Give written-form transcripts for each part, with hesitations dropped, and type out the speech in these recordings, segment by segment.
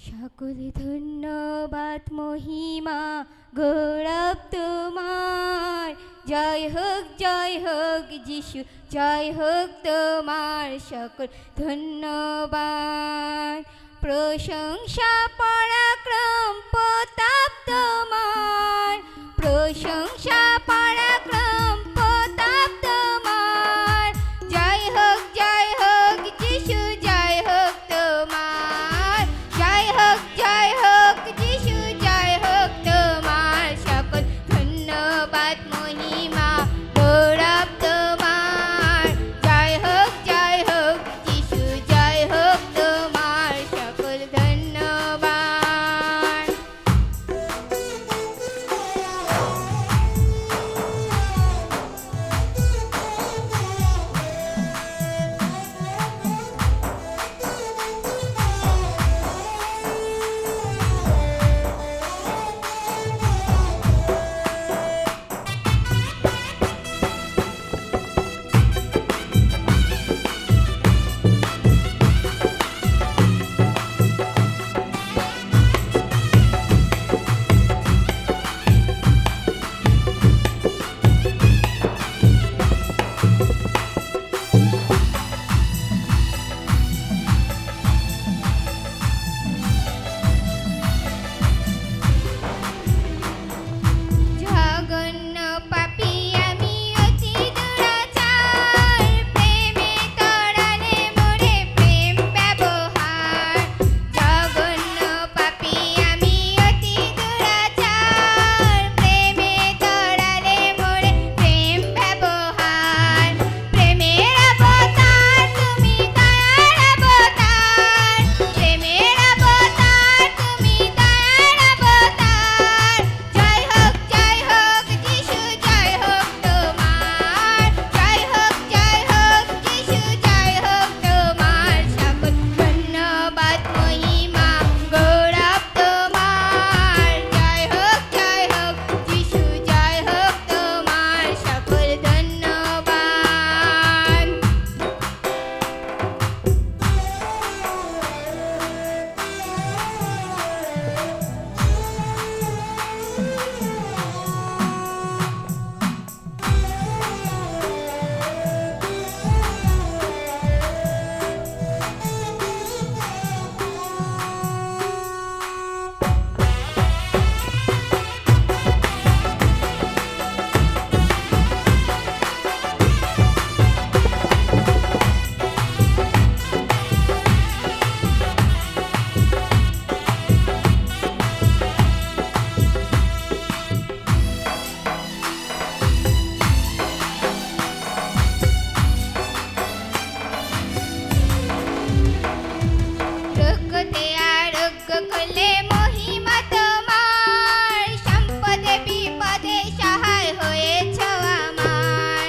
সকলে ধন্যবাদ মহিমা গৌরব তোমার। জয় হোক যিশু, জয় হোক তোমার সকল ধন্যবাদ। প্রশংসা পরাক্রম প্রতাপ তোমার, প্রশংসা পরাক্রম প্রতাপ তোমার। জয় হোক যিশু, জয় হোক তোমার। জয় হোক যিশু, জয় হোক তোমার। সকল ধন্যবাদ মহিমা গৌরব তোমার। জয় হোক যিশু, জয় হোক তোমার। সকল ধন্যবাদ। জঘন্য পাপী আমি অতি দুরাচার, প্রেমে তড়ালে মোরে প্রেম ব্যবহার। জঘন্য পাপী আমি অতি দুরাচার, প্রেমে তড়ালে মোরে প্রেম ব্যবহার। প্রেমের অবতার তুমি, দয়ার অবতার। প্রেমের অবতার তুমি, দয়ার অবতার। জয় হোক যিশু, জয় হোক তোমার। জয় হোক যিশু, জয় হোক তোমার। সকল ধন্যবাদ মহিমা গৌরব তোমার। জয় হোক যিশু, জয় হোক তোমার। সকল ধন্যবাদ। রোগতে আরোগ্য করলে মহিমা তোমার। সম্পদে বিপদে সহায় হয়েছ আমার।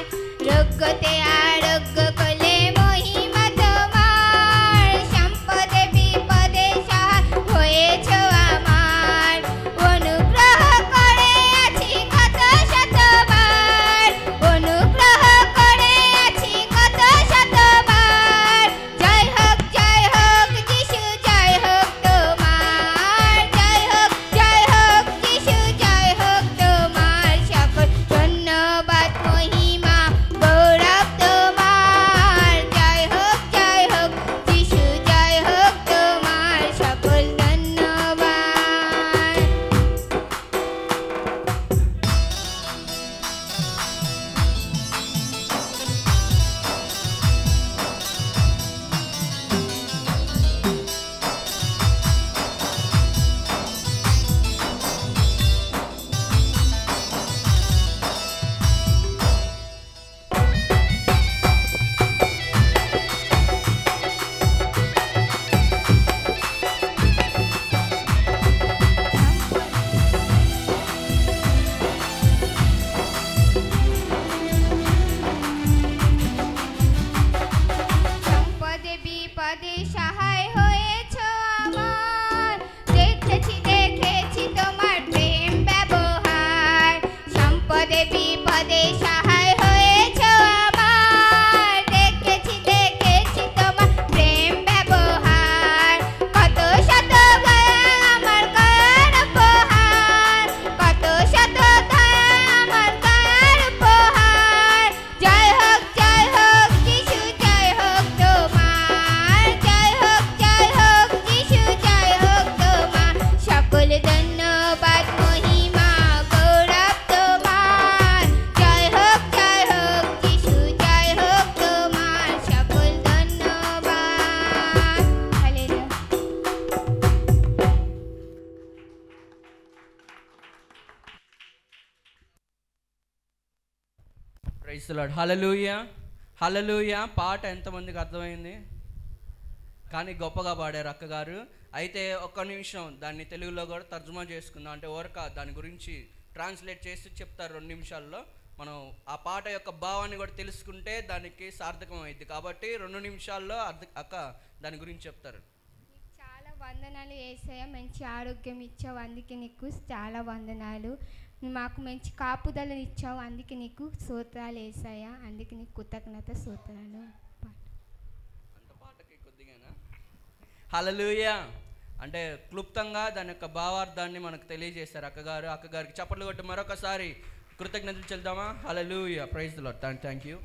রোগতে আরোগ্য করলে মহিমা তোমার। সম্পদে বিপদে সহায় হয়েছ আমার। অনুগ্রহ করে আছি কত শতবার, অনুগ্রহ করে আছি কত শতবার। জয় হোক যিশু, জয় হোক তোমার। জয় হোক যিশু, জয় হোক তোমার। সকল ধন্যবাদ মহিমা গৌরব তোমার। জয় হোক যিশু, জয় হোক তোমার। সকল ধন্যবাদ। সম্পদে বিপদে সহায় হয়েছ আমার। দেখেছি তোমার প্রেম ব্যবহার। সম্পদে বিপদে সহায় হয়েছ আমার। দেখেছি তোমার প্রেম ব্যবহার। কত শত ద లార్డ్. హల్లెలూయా, హల్లెలూయా. పాట ఎంతమందికి అర్థమైంది? కానీ గొప్పగా పాడారు అక్కగారు. అయితే ఒక్క నిమిషం దాన్ని తెలుగులో కూడా తర్జుమా చేసుకుందాం. అంటే ఓరక దాని గురించి ట్రాన్స్లేట్ చేసి చెప్తారు 2 నిమిషాల్లో. మనం ఆ పాట యొక్క భావాన్ని కూడా తెలుసుకుంటే దానికి సార్థకం అయింది. కాబట్టి 2 నిమిషాల్లో అక్క దాని గురించి చెప్తారు. చాలా వందనాలు యేసయ్య, మంచి ఆరోగ్యం ఇచ్చావు, అందుకే నీకు చాలా వందనాలు. మాకు మంచి కాపుదలను ఇచ్చావు, అందుకే నీకు స్తోత్రాలు యేసయ్య, అందుకే నీకు కృతజ్ఞత స్తోత్రాలు. అంత పాటకి కొద్దిగానా? హల్లెలూయా. అంటే క్లుప్తంగా దాని యొక్క భావార్థాన్ని మనకు తెలియజేశారు అక్కగారు. అక్కగారికి చప్పట్లు కొట్టి మరొకసారి కృతజ్ఞతలు చెల్దామా? Hallelujah, praise the lord. Thank you.